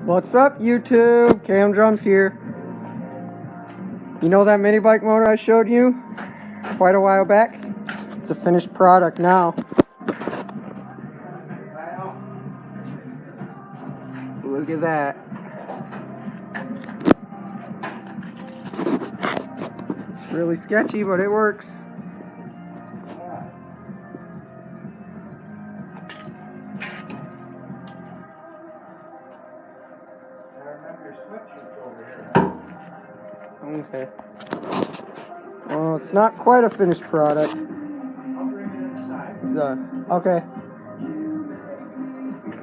What's up, YouTube? Cam Drums here. You know that mini bike motor I showed you quite a while back? It's a finished product now. Look at that. It's really sketchy, but it works. Okay. Well, it's not quite a finished product. It's okay.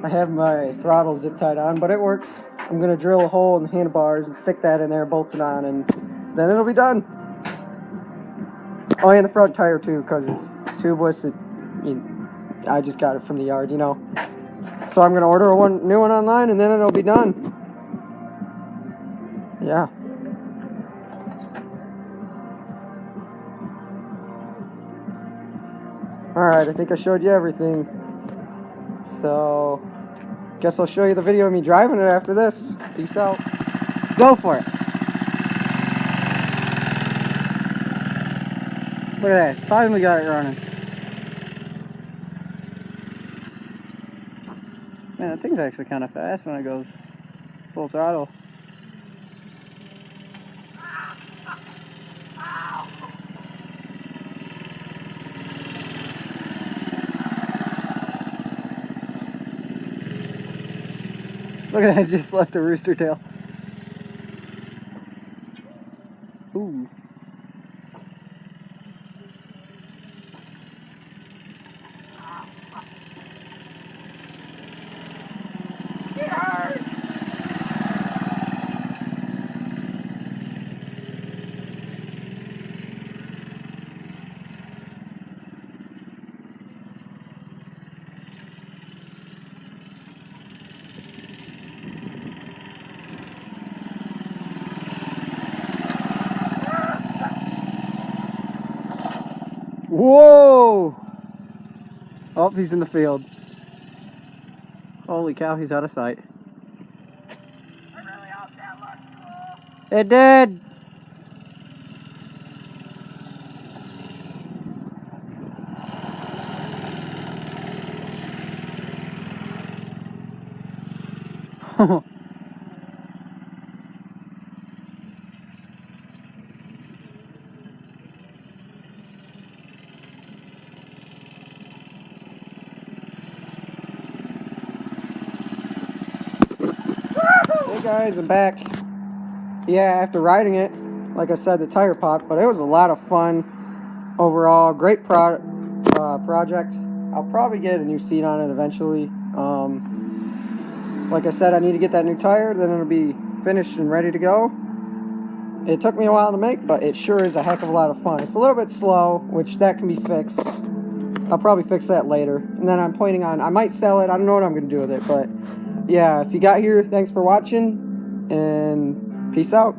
I have my throttle zip tied on, but it works. I'm gonna drill a hole in the handlebars and stick that in there, bolt it on, and then it'll be done. Oh, and the front tire too, because it's tubeless. I just got it from the yard, you know. So I'm gonna order a new one online, and then it'll be done. Yeah. Alright, I think I showed you everything. So, guess I'll show you the video of me driving it after this. Peace out. Go for it. Look at that. Finally got it running. Man, that thing's actually kind of fast when it goes full throttle. Look at that, it just left a rooster tail. Ooh. It hurts! Whoa! Oh, he's in the field. Holy cow, he's out of sight. I really hope that looks cool. It did! Hey guys, I'm back. Yeah, after riding it, like I said, the tire popped, but it was a lot of fun overall. Great project. I'll probably get a new seat on it eventually. Like I said, I need to get that new tire, then it'll be finished and ready to go. It took me a while to make, but it sure is a heck of a lot of fun. It's a little bit slow, which that can be fixed. I'll probably fix that later. And then I'm planning on, I might sell it. I don't know what I'm going to do with it, but yeah, if you got here, thanks for watching, and peace out.